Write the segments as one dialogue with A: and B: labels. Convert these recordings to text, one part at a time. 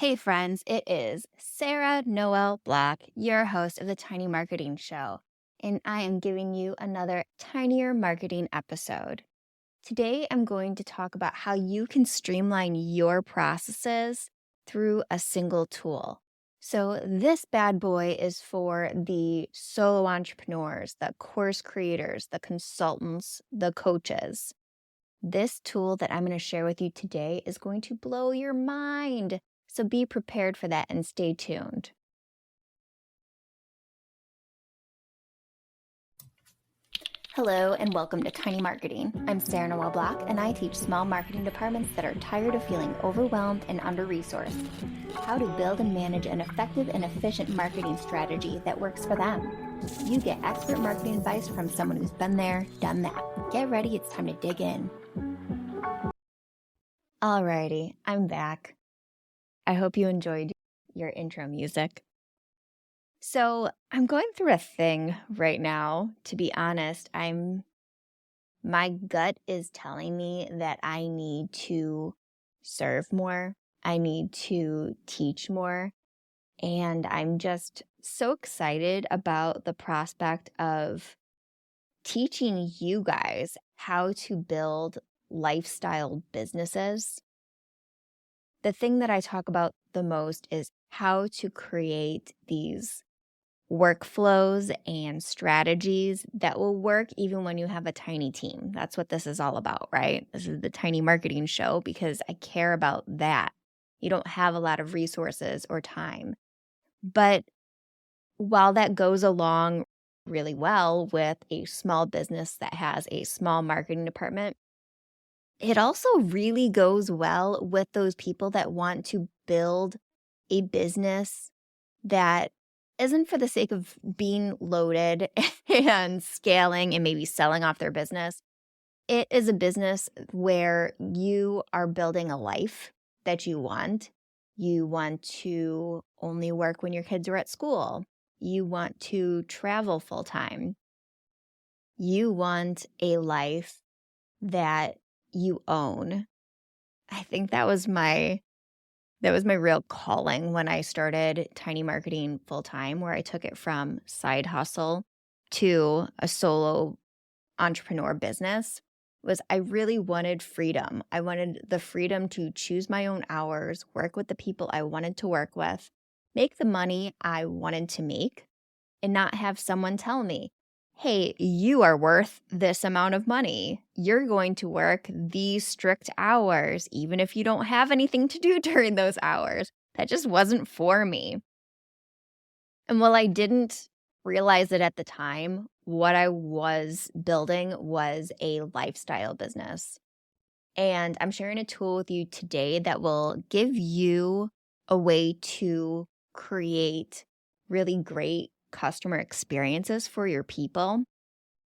A: Hey friends, it is Sarah Noel Black, your host of the Tiny Marketing Show, and I am giving you another Tinier Marketing episode. Today I'm going to talk about how you can streamline your processes through a single tool. So this bad boy is for the solo entrepreneurs, the course creators, the consultants, the coaches. This tool that I'm going to share with you today is going to blow your mind. So be prepared for that and stay tuned. Hello and welcome to Tiny Marketing. I'm Sarah Noel Black and I teach small marketing departments that are tired of feeling overwhelmed and under-resourced how to build and manage an effective and efficient marketing strategy that works for them. You get expert marketing advice from someone who's been there, done that. Get ready, it's time to dig in. Alrighty, I'm back. I hope you enjoyed your intro music. So I'm going through a thing right now, to be honest. My gut is telling me that I need to serve more. I need to teach more. And I'm just so excited about the prospect of teaching you guys how to build lifestyle businesses. The thing that I talk about the most is how to create these workflows and strategies that will work even when you have a tiny team. That's what this is all about, right? This is the Tiny Marketing Show because I care about that. You don't have a lot of resources or time. But while that goes along really well with a small business that has a small marketing department, it also really goes well with those people that want to build a business that isn't for the sake of being loaded and scaling and maybe selling off their business. It is a business where you are building a life that you want. You want to only work when your kids are at school. You want to travel full time. You want a life that you own. I think that was my real calling when I started Tiny Marketing full time, where I took it from side hustle to a solo entrepreneur business. Was I really wanted freedom. I wanted the freedom to choose my own hours, work with the people I wanted to work with, make the money I wanted to make, and not have someone tell me, hey, you are worth this amount of money. You're going to work these strict hours, even if you don't have anything to do during those hours. That just wasn't for me. And while I didn't realize it at the time, what I was building was a lifestyle business. And I'm sharing a tool with you today that will give you a way to create really great customer experiences for your people.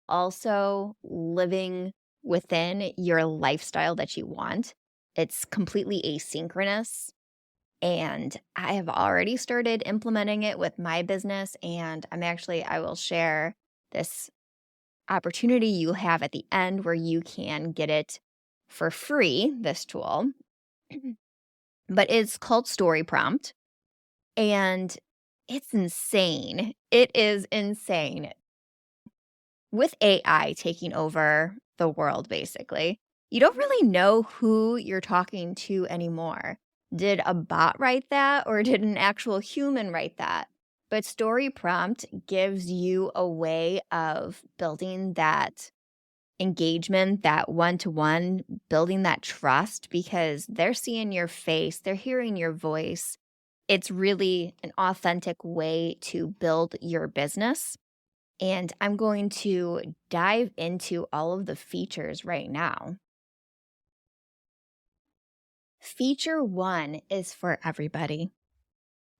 A: Also, living within your lifestyle that you want. It's completely asynchronous. And I have already started implementing it with my business. And I will share this opportunity you have at the end where you can get it for free, this tool. But it's called StoryPrompt. And it's insane. It is insane. With AI taking over the world, basically, you don't really know who you're talking to anymore. Did a bot write that or did an actual human write that? But StoryPrompt gives you a way of building that engagement, that one-to-one, building that trust because they're seeing your face, they're hearing your voice. It's really an authentic way to build your business. And I'm going to dive into all of the features right now. Feature 1 is for everybody,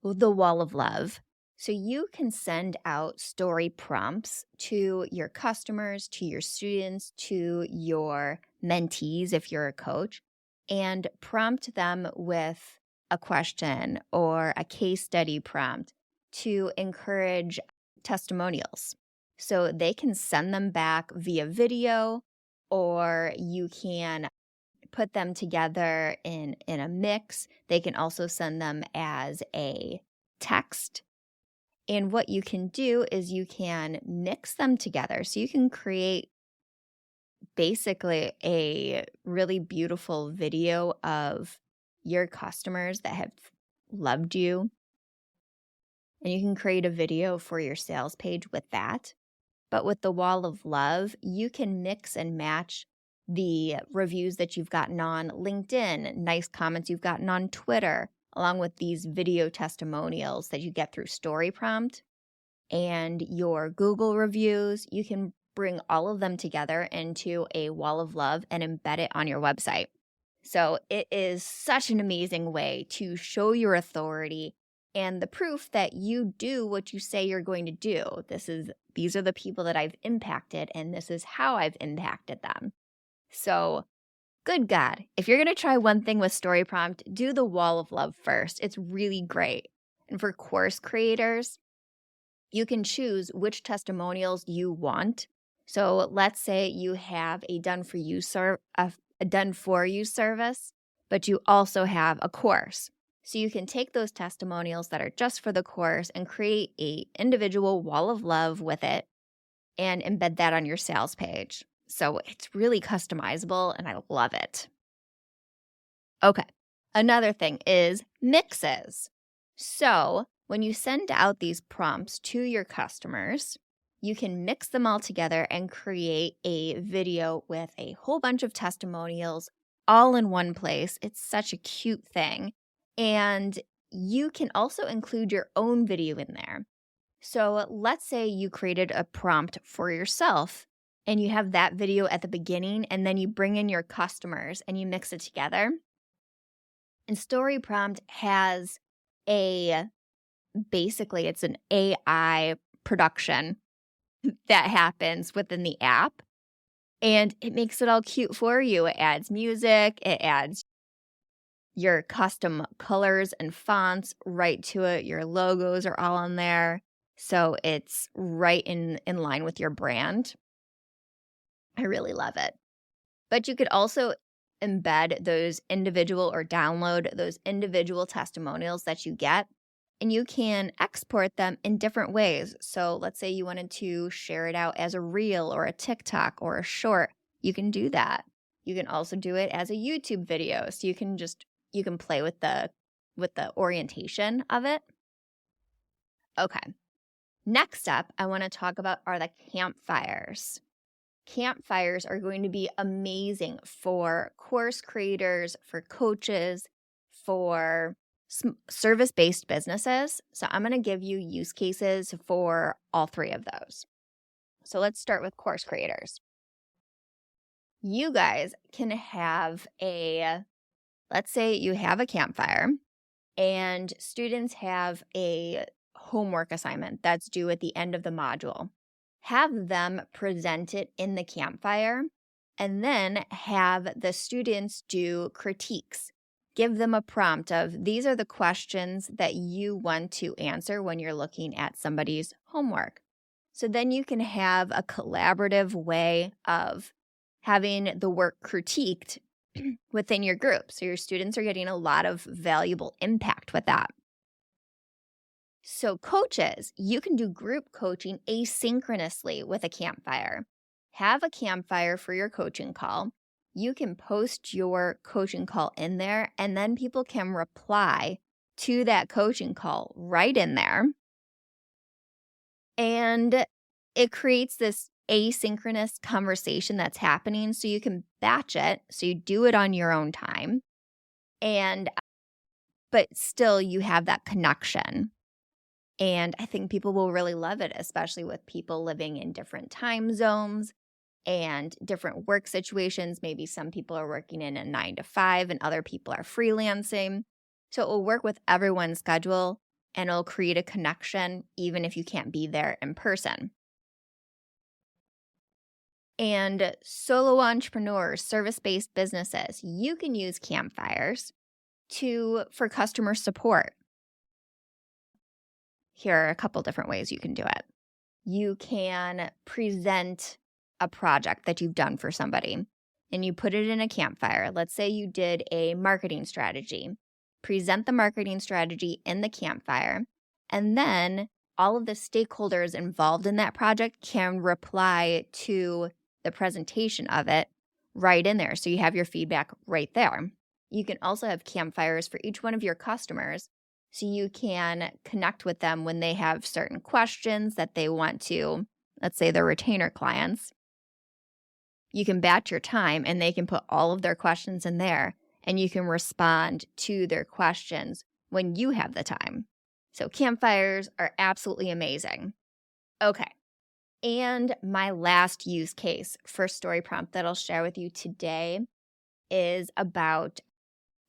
A: the wall of love. So you can send out story prompts to your customers, to your students, to your mentees if you're a coach, and prompt them with a question or a case study prompt to encourage testimonials. So they can send them back via video, or you can put them together in a mix. They can also send them as a text. And what you can do is you can mix them together. So you can create basically a really beautiful video of your customers that have loved you. And you can create a video for your sales page with that. But with the wall of love, you can mix and match the reviews that you've gotten on LinkedIn, nice comments you've gotten on Twitter, along with these video testimonials that you get through StoryPrompt and your Google reviews. You can bring all of them together into a wall of love and embed it on your website. So it is such an amazing way to show your authority and the proof that you do what you say you're going to do. These are the people that I've impacted, and this is how I've impacted them. So, good God, if you're going to try one thing with StoryPrompt, do the wall of love first. It's really great. And for course creators, you can choose which testimonials you want. So let's say you have a done for you service, but you also have a course. So you can take those testimonials that are just for the course and create an individual wall of love with it and embed that on your sales page. So it's really customizable and I love it. Okay, another thing is mixes. So when you send out these prompts to your customers, you can mix them all together and create a video with a whole bunch of testimonials all in one place. It's such a cute thing. And you can also include your own video in there. So let's say you created a prompt for yourself and you have that video at the beginning and then you bring in your customers and you mix it together. And StoryPrompt has basically it's an AI production that happens within the app, and it makes it all cute for you. It adds music, it adds your custom colors and fonts right to it. Your logos are all on there. So it's right in line with your brand. I really love it. But you could also embed those individual or download those individual testimonials that you get, and you can export them in different ways. So let's say you wanted to share it out as a reel or a TikTok or a short. You can do that. You can also do it as a YouTube video. So you can play with the orientation of it. Okay. Next up, I want to talk about are the campfires. Campfires are going to be amazing for course creators, for coaches, for service-based businesses. So I'm going to give you use cases for all three of those. So let's start with course creators. You guys can have let's say you have a campfire and students have a homework assignment that's due at the end of the module. Have them present it in the campfire and then have the students do critiques. Give them a prompt of these are the questions that you want to answer when you're looking at somebody's homework. So then you can have a collaborative way of having the work critiqued within your group. So your students are getting a lot of valuable impact with that. So coaches, you can do group coaching asynchronously with a campfire. Have a campfire for your coaching call. You can post your coaching call in there, and then people can reply to that coaching call right in there. And it creates this asynchronous conversation that's happening, so you can batch it, so you do it on your own time. But still you have that connection. And I think people will really love it, especially with people living in different time zones and different work situations. Maybe some people are working in a 9-to-5 and other people are freelancing. So it will work with everyone's schedule and it'll create a connection even if you can't be there in person. And solo entrepreneurs, service-based businesses, you can use campfires for customer support. Here are a couple different ways you can do it. You can present a project that you've done for somebody. and you put it in a campfire. Let's say you did a marketing strategy. Present the marketing strategy in the campfire, and then all of the stakeholders involved in that project can reply to the presentation of it right in there. So you have your feedback right there. You can also have campfires for each one of your customers, so you can connect with them when they have certain questions that they want to, let's say they're retainer clients. You can batch your time and they can put all of their questions in there, and you can respond to their questions when you have the time. So campfires are absolutely amazing. Okay. And my last use case for StoryPrompt that I'll share with you today is about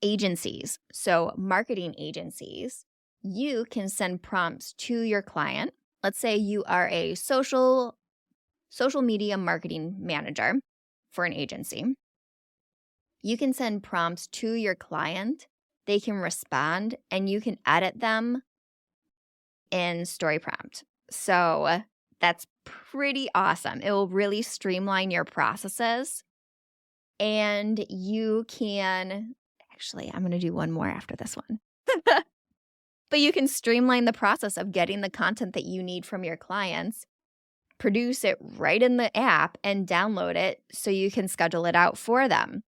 A: agencies. So marketing agencies, you can send prompts to your client. Let's say you are a social media marketing manager for an agency. You can send prompts to your client. They can respond and you can edit them in StoryPrompt. So that's pretty awesome. It will really streamline your processes. And you can, actually, I'm going to do one more after this one. But you can streamline the process of getting the content that you need from your clients, produce it right in the app, and download it so you can schedule it out for them.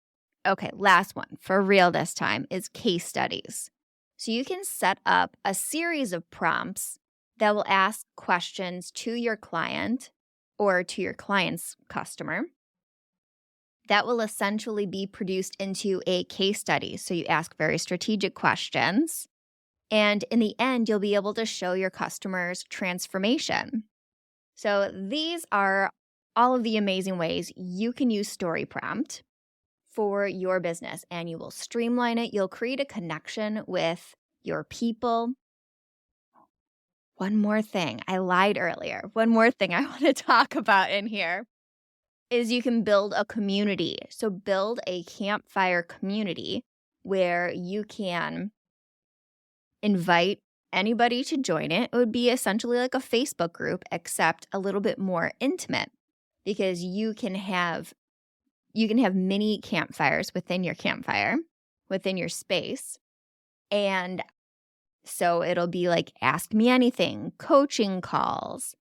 A: Okay, last one for real this time is case studies. So you can set up a series of prompts that will ask questions to your client or to your client's customer that will essentially be produced into a case study. So you ask very strategic questions, and in the end, you'll be able to show your customers transformation. So these are all of the amazing ways you can use StoryPrompt for your business, and you will streamline it. You'll create a connection with your people. One more thing, I lied earlier. One more thing I want to talk about in here is you can build a community. So build a campfire community where you can invite anybody to join it. It would be essentially like a Facebook group, except a little bit more intimate, because you can have mini campfires within your campfire, within your space. And so it'll be like ask me anything, coaching calls,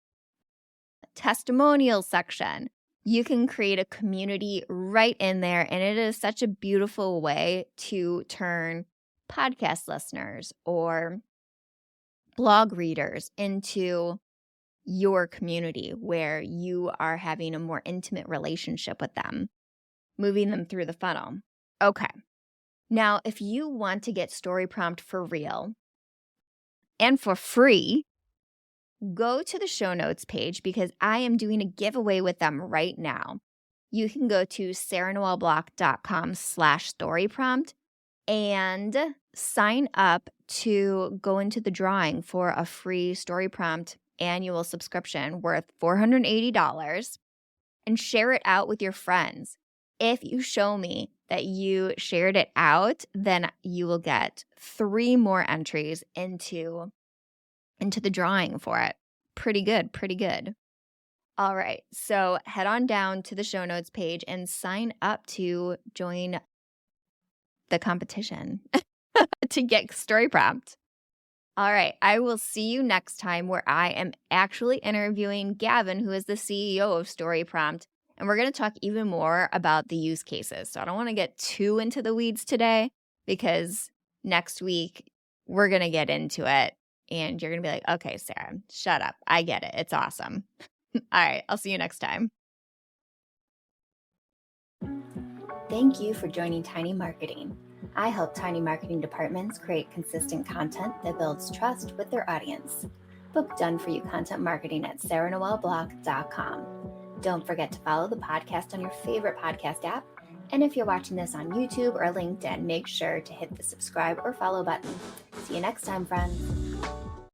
A: testimonial section. You can create a community right in there, and it is such a beautiful way to turn podcast listeners or blog readers into your community where you are having a more intimate relationship with them, moving them through the funnel. Okay. Now, if you want to get StoryPrompt for real and for free, go to the show notes page because I am doing a giveaway with them right now. You can go to sarahnoelblock.com/storyprompt and sign up to go into the drawing for a free StoryPrompt annual subscription worth $480 and share it out with your friends. If you show me that you shared it out, then you will get 3 more entries into the drawing for it. Pretty good, pretty good. All right, so head on down to the show notes page and sign up to join the competition to get StoryPrompt. All right, I will see you next time where I am actually interviewing Gavin, who is the CEO of StoryPrompt, and we're going to talk even more about the use cases. So I don't want to get too into the weeds today because next week we're going to get into it and you're going to be like, okay, Sarah, shut up. I get it. It's awesome. All right, I'll see you next time. Thank you for joining Tiny Marketing. I help tiny marketing departments create consistent content that builds trust with their audience. Book done for you content marketing at sarahnoelblock.com. Don't forget to follow the podcast on your favorite podcast app. And if you're watching this on YouTube or LinkedIn, make sure to hit the subscribe or follow button. See you next time, friends.